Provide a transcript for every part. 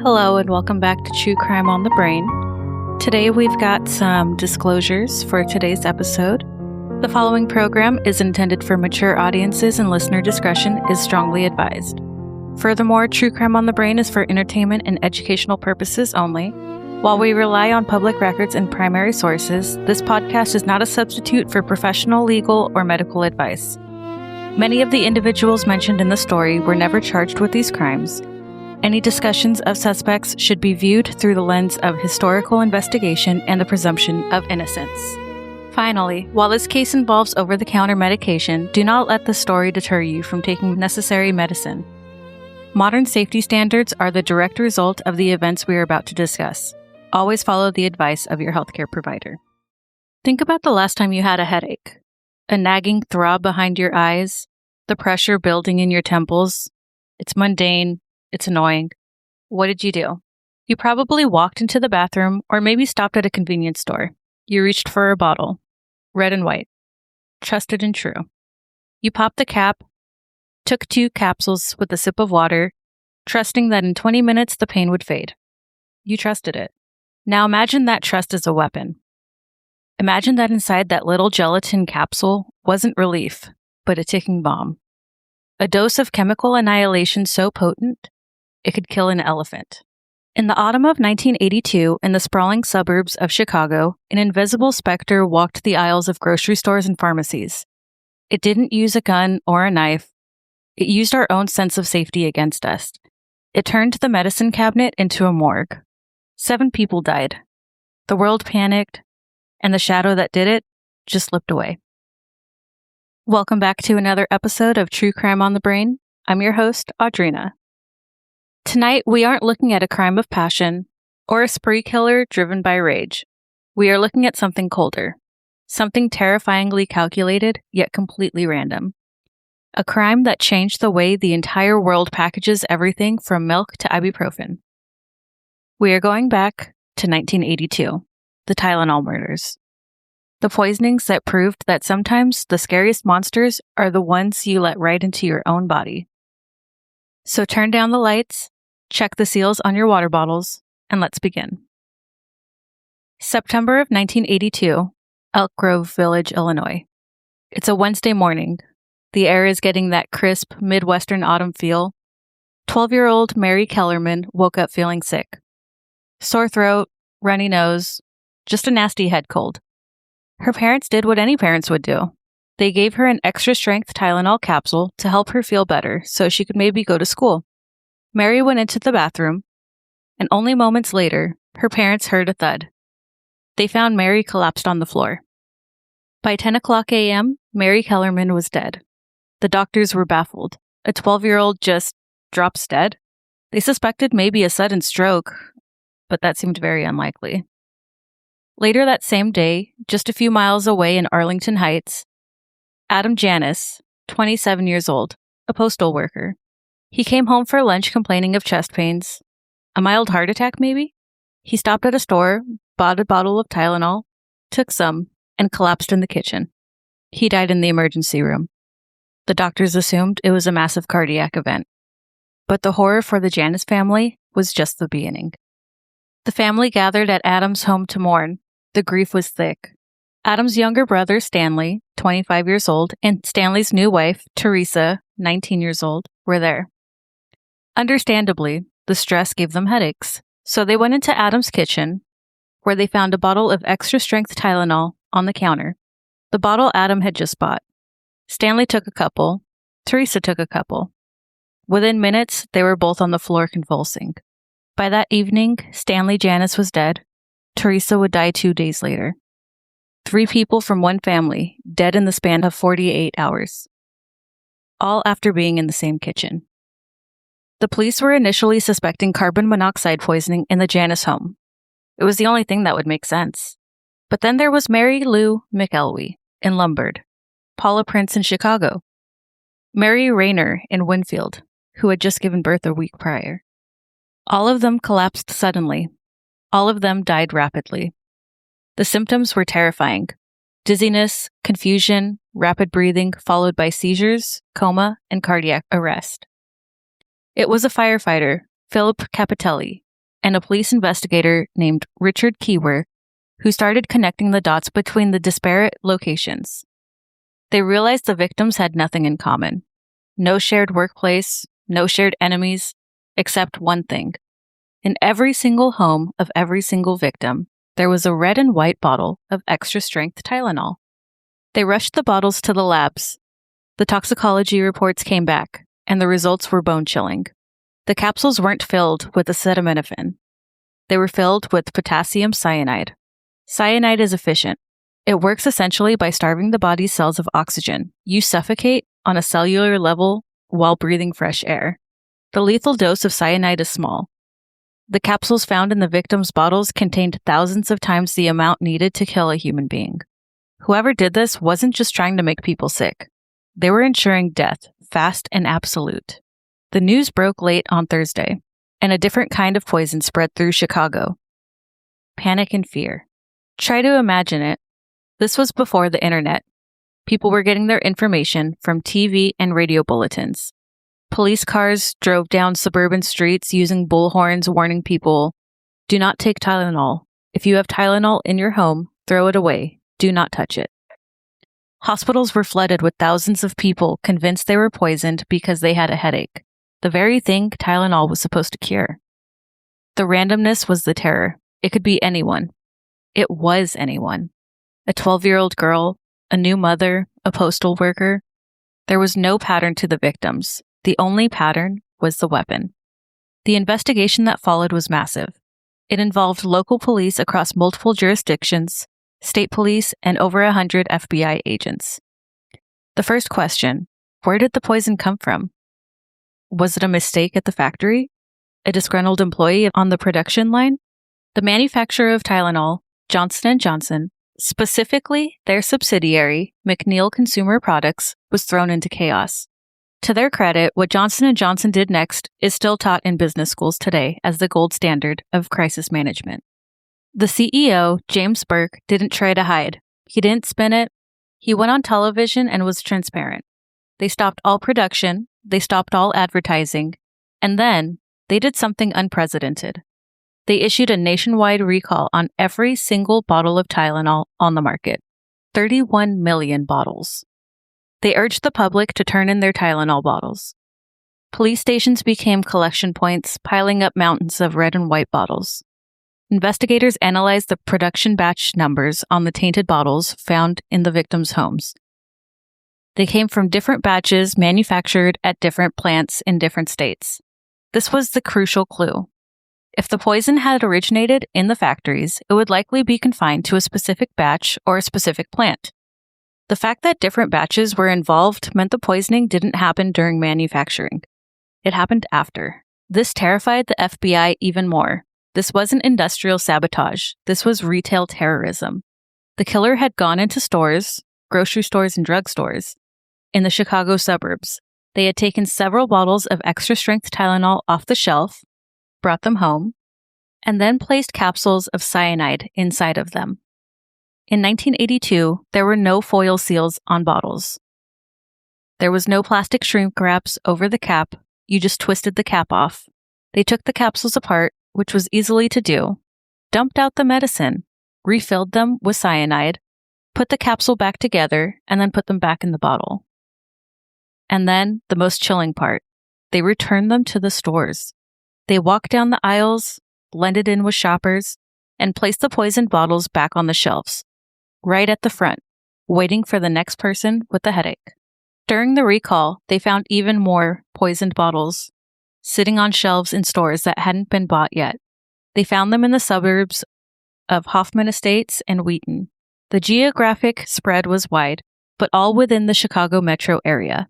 Hello and welcome back to True Crime on the Brain. Today we've got some disclosures for today's episode. The following program is intended for mature audiences and listener discretion is strongly advised. Furthermore, True Crime on the Brain is for entertainment and educational purposes only. While we rely on public records and primary sources, this podcast is not a substitute for professional, legal, or medical advice. Many of the individuals mentioned in the story were never charged with these crimes. Any discussions of suspects should be viewed through the lens of historical investigation and the presumption of innocence. Finally, while this case involves over-the-counter medication, do not let the story deter you from taking necessary medicine. Modern safety standards are the direct result of the events we are about to discuss. Always follow the advice of your healthcare provider. Think about the last time you had a headache. A nagging throb behind your eyes, the pressure building in your temples. It's mundane. It's annoying. What did you do? You probably walked into the bathroom or maybe stopped at a convenience store. You reached for a bottle. Red and white. Trusted and true. You popped the cap, took 2 capsules with a sip of water, trusting that in 20 minutes the pain would fade. You trusted it. Now imagine that trust as a weapon. Imagine that inside that little gelatin capsule wasn't relief, but a ticking bomb. A dose of chemical annihilation so potent, it could kill an elephant. In the autumn of 1982, in the sprawling suburbs of Chicago, an invisible specter walked the aisles of grocery stores and pharmacies. It didn't use a gun or a knife. It used our own sense of safety against us. It turned the medicine cabinet into a morgue. 7 people died. The world panicked, and the shadow that did it just slipped away. Welcome back to another episode of True Crime on the Brain. I'm your host, Audrina. Tonight, we aren't looking at a crime of passion or a spree killer driven by rage. We are looking at something colder, something terrifyingly calculated yet completely random. A crime that changed the way the entire world packages everything from milk to ibuprofen. We are going back to 1982, the Tylenol murders. The poisonings that proved that sometimes the scariest monsters are the ones you let right into your own body. So turn down the lights, check the seals on your water bottles, and let's begin. September of 1982, Elk Grove Village, Illinois. It's a Wednesday morning. The air is getting that crisp, Midwestern autumn feel. 12-year-old Mary Kellerman woke up feeling sick. Sore throat, runny nose, just a nasty head cold. Her parents did what any parents would do. They gave her an extra-strength Tylenol capsule to help her feel better so she could maybe go to school. Mary went into the bathroom, and only moments later, her parents heard a thud. They found Mary collapsed on the floor. By 10 o'clock a.m., Mary Kellerman was dead. The doctors were baffled. A 12-year-old just drops dead? They suspected maybe a sudden stroke, but that seemed very unlikely. Later that same day, just a few miles away in Arlington Heights, Adam Janis, 27 years old, a postal worker. He came home for lunch complaining of chest pains. A mild heart attack, maybe? He stopped at a store, bought a bottle of Tylenol, took some, and collapsed in the kitchen. He died in the emergency room. The doctors assumed it was a massive cardiac event. But the horror for the Janis family was just the beginning. The family gathered at Adam's home to mourn. The grief was thick. Adam's younger brother, Stanley, 25 years old, and Stanley's new wife, Teresa, 19 years old, were there. Understandably, the stress gave them headaches, so they went into Adam's kitchen, where they found a bottle of extra-strength Tylenol on the counter, the bottle Adam had just bought. Stanley took a couple. Teresa took a couple. Within minutes, they were both on the floor convulsing. By that evening, Stanley Janis was dead. Teresa would die 2 days later. 3 people from one family, dead in the span of 48 hours. All after being in the same kitchen. The police were initially suspecting carbon monoxide poisoning in the Janis home. It was the only thing that would make sense. But then there was Mary Lou McElwee in Lombard, Paula Prince in Chicago, Mary Rayner in Winfield, who had just given birth a week prior. All of them collapsed suddenly. All of them died rapidly. The symptoms were terrifying. Dizziness, confusion, rapid breathing, followed by seizures, coma, and cardiac arrest. It was a firefighter, Philip Capitelli, and a police investigator named Richard Keewer, who started connecting the dots between the disparate locations. They realized the victims had nothing in common. No shared workplace, no shared enemies, except one thing. In every single home of every single victim, there was a red and white bottle of extra-strength Tylenol. They rushed the bottles to the labs. The toxicology reports came back, and the results were bone-chilling. The capsules weren't filled with acetaminophen. They were filled with potassium cyanide. Cyanide is efficient. It works essentially by starving the body's cells of oxygen. You suffocate on a cellular level while breathing fresh air. The lethal dose of cyanide is small. The capsules found in the victims' bottles contained thousands of times the amount needed to kill a human being. Whoever did this wasn't just trying to make people sick. They were ensuring death, fast and absolute. The news broke late on Thursday, and a different kind of poison spread through Chicago. Panic and fear. Try to imagine it. This was before the internet. People were getting their information from TV and radio bulletins. Police cars drove down suburban streets using bullhorns warning people, "Do not take Tylenol. If you have Tylenol in your home, throw it away. Do not touch it." Hospitals were flooded with thousands of people convinced they were poisoned because they had a headache, the very thing Tylenol was supposed to cure. The randomness was the terror. It could be anyone. It was anyone. A 12-year-old girl, a new mother, a postal worker. There was no pattern to the victims. The only pattern was the weapon. The investigation that followed was massive. It involved local police across multiple jurisdictions, state police, and over 100 FBI agents. The first question, where did the poison come from? Was it a mistake at the factory? A disgruntled employee on the production line? The manufacturer of Tylenol, Johnson & Johnson, specifically their subsidiary, McNeil Consumer Products, was thrown into chaos. To their credit, what Johnson & Johnson did next is still taught in business schools today as the gold standard of crisis management. The CEO, James Burke, didn't try to hide. He didn't spin it. He went on television and was transparent. They stopped all production, they stopped all advertising, and then they did something unprecedented. They issued a nationwide recall on every single bottle of Tylenol on the market. 31 million bottles. They urged the public to turn in their Tylenol bottles. Police stations became collection points, piling up mountains of red and white bottles. Investigators analyzed the production batch numbers on the tainted bottles found in the victims' homes. They came from different batches manufactured at different plants in different states. This was the crucial clue. If the poison had originated in the factories, it would likely be confined to a specific batch or a specific plant. The fact that different batches were involved meant the poisoning didn't happen during manufacturing. It happened after. This terrified the FBI even more. This wasn't industrial sabotage. This was retail terrorism. The killer had gone into stores, grocery stores and drugstores, in the Chicago suburbs. They had taken several bottles of extra-strength Tylenol off the shelf, brought them home, and then placed capsules of cyanide inside of them. In 1982, there were no foil seals on bottles. There was no plastic shrink wraps over the cap. You just twisted the cap off. They took the capsules apart, which was easily to do, dumped out the medicine, refilled them with cyanide, put the capsule back together, and then put them back in the bottle. And then, the most chilling part, they returned them to the stores. They walked down the aisles, blended in with shoppers, and placed the poisoned bottles back on the shelves, right at the front, waiting for the next person with a headache. During the recall, they found even more poisoned bottles sitting on shelves in stores that hadn't been bought yet. They found them in the suburbs of Hoffman Estates and Wheaton. The geographic spread was wide, but all within the Chicago metro area.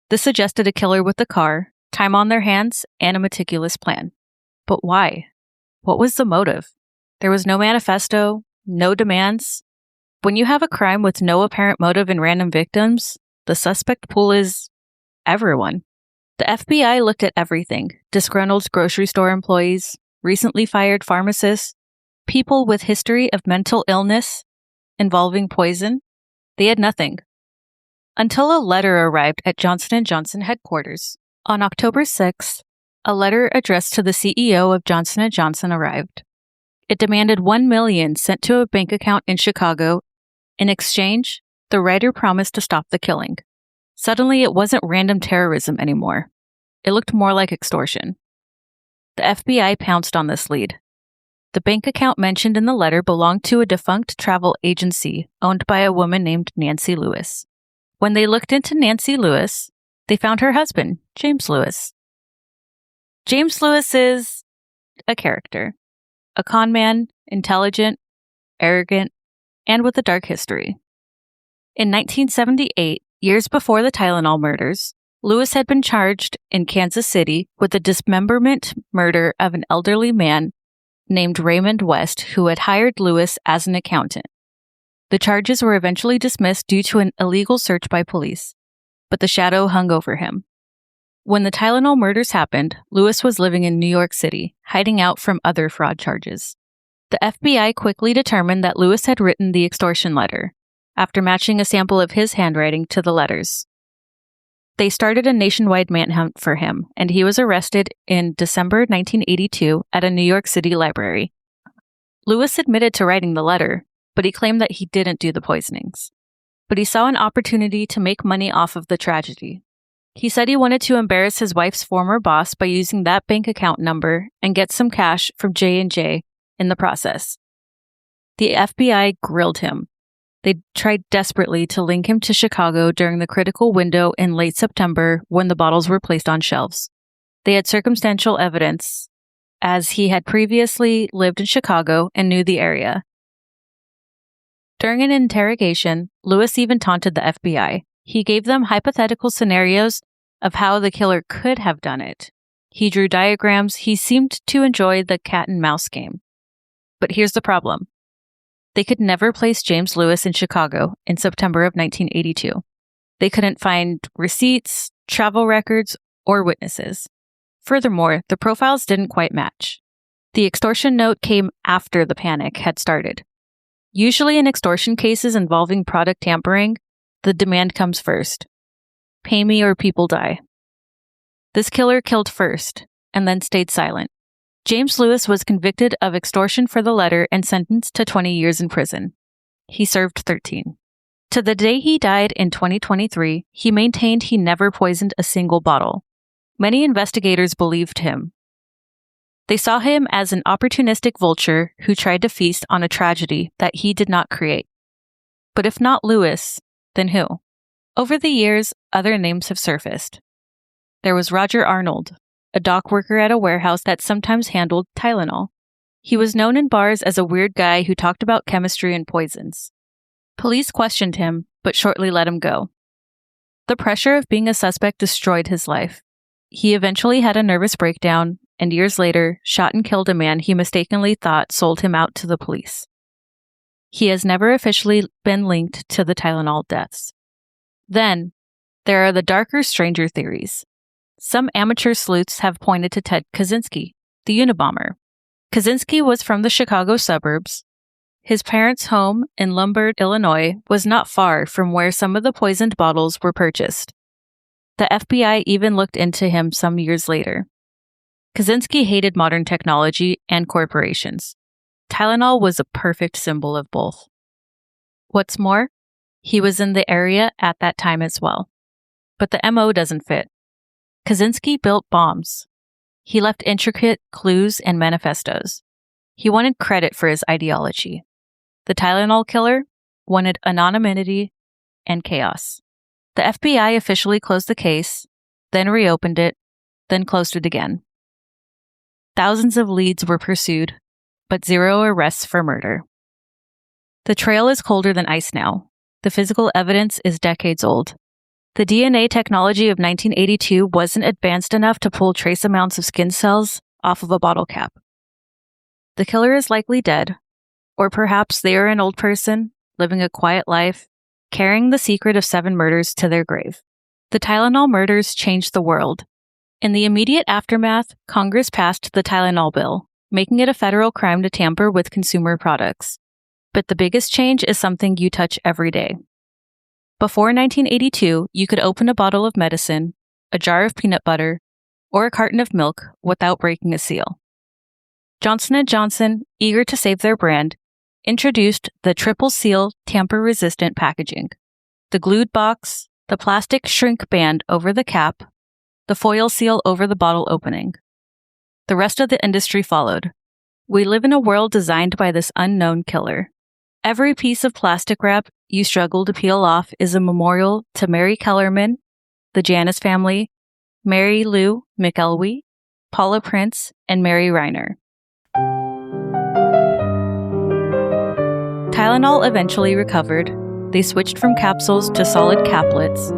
This suggested a killer with a car, time on their hands, and a meticulous plan. But why? What was the motive? There was no manifesto, no demands. When you have a crime with no apparent motive and random victims, the suspect pool is everyone. The FBI looked at everything: disgruntled grocery store employees, recently fired pharmacists, people with history of mental illness involving poison. They had nothing. Until a letter arrived at Johnson & Johnson headquarters. On October 6th, a letter addressed to the CEO of Johnson & Johnson arrived. It demanded $1 million sent to a bank account in Chicago. In exchange, the writer promised to stop the killing. Suddenly, it wasn't random terrorism anymore. It looked more like extortion. The FBI pounced on this lead. The bank account mentioned in the letter belonged to a defunct travel agency owned by a woman named Nancy Lewis. When they looked into Nancy Lewis, they found her husband, James Lewis. James Lewis is a character, a con man, intelligent, arrogant, and with a dark history. In 1978, years before the Tylenol murders, Lewis had been charged in Kansas City with the dismemberment murder of an elderly man named Raymond West, who had hired Lewis as an accountant. The charges were eventually dismissed due to an illegal search by police, but the shadow hung over him. When the Tylenol murders happened, Lewis was living in New York City, hiding out from other fraud charges. The FBI quickly determined that Lewis had written the extortion letter, after matching a sample of his handwriting to the letters. They started a nationwide manhunt for him, and he was arrested in December 1982 at a New York City library. Lewis admitted to writing the letter, but he claimed that he didn't do the poisonings. But he saw an opportunity to make money off of the tragedy. He said he wanted to embarrass his wife's former boss by using that bank account number and get some cash from J&J in the process. The FBI grilled him. They tried desperately to link him to Chicago during the critical window in late September when the bottles were placed on shelves. They had circumstantial evidence, as he had previously lived in Chicago and knew the area. During an interrogation, Lewis even taunted the FBI. He gave them hypothetical scenarios of how the killer could have done it. He drew diagrams. He seemed to enjoy the cat and mouse game. But here's the problem. They could never place James Lewis in Chicago in September of 1982. They couldn't find receipts, travel records, or witnesses. Furthermore, the profiles didn't quite match. The extortion note came after the panic had started. Usually in extortion cases involving product tampering, the demand comes first. Pay me or people die. This killer killed first, and then stayed silent. James Lewis was convicted of extortion for the letter and sentenced to 20 years in prison. He served 13. To the day he died in 2023, he maintained he never poisoned a single bottle. Many investigators believed him. They saw him as an opportunistic vulture who tried to feast on a tragedy that he did not create. But if not Lewis, then who? Over the years, other names have surfaced. There was Roger Arnold, a dock worker at a warehouse that sometimes handled Tylenol. He was known in bars as a weird guy who talked about chemistry and poisons. Police questioned him, but shortly let him go. The pressure of being a suspect destroyed his life. He eventually had a nervous breakdown, and years later, shot and killed a man he mistakenly thought sold him out to the police. He has never officially been linked to the Tylenol deaths. Then, there are the darker, stranger theories. Some amateur sleuths have pointed to Ted Kaczynski, the Unabomber. Kaczynski was from the Chicago suburbs. His parents' home in Lombard, Illinois, was not far from where some of the poisoned bottles were purchased. The FBI even looked into him some years later. Kaczynski hated modern technology and corporations. Tylenol was a perfect symbol of both. What's more, he was in the area at that time as well. But the MO doesn't fit. Kaczynski built bombs. He left intricate clues and manifestos. He wanted credit for his ideology. The Tylenol killer wanted anonymity and chaos. The FBI officially closed the case, then reopened it, then closed it again. Thousands of leads were pursued, but 0 arrests for murder. The trail is colder than ice now. The physical evidence is decades old. The DNA technology of 1982 wasn't advanced enough to pull trace amounts of skin cells off of a bottle cap. The killer is likely dead, or perhaps they are an old person, living a quiet life, carrying the secret of 7 murders to their grave. The Tylenol murders changed the world. In the immediate aftermath, Congress passed the Tylenol bill, making it a federal crime to tamper with consumer products. But the biggest change is something you touch every day. Before 1982, you could open a bottle of medicine, a jar of peanut butter, or a carton of milk without breaking a seal. Johnson & Johnson, eager to save their brand, introduced the triple seal tamper-resistant packaging, the glued box, the plastic shrink band over the cap, the foil seal over the bottle opening. The rest of the industry followed. We live in a world designed by this unknown killer. Every piece of plastic wrap you struggle to peel off is a memorial to Mary Kellerman, the Janus family, Mary Lou McElwee, Paula Prince, and Mary Reiner. Tylenol eventually recovered. They switched from capsules to solid caplets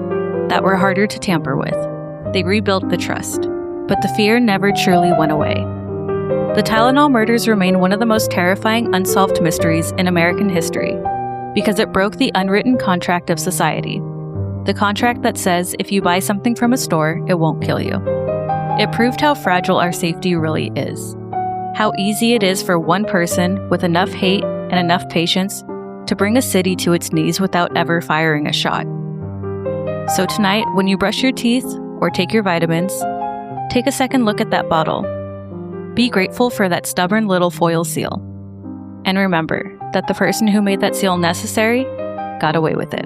that were harder to tamper with. They rebuilt the trust, but the fear never truly went away. The Tylenol murders remain one of the most terrifying unsolved mysteries in American history because it broke the unwritten contract of society. The contract that says if you buy something from a store, it won't kill you. It proved how fragile our safety really is. How easy it is for one person with enough hate and enough patience to bring a city to its knees without ever firing a shot. So tonight, when you brush your teeth or take your vitamins, take a second look at that bottle. Be grateful for that stubborn little foil seal. And remember that the person who made that seal necessary got away with it.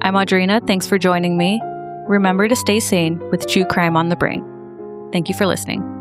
I'm Audrina. Thanks for joining me. Remember to stay sane with True Crime on the Brain. Thank you for listening.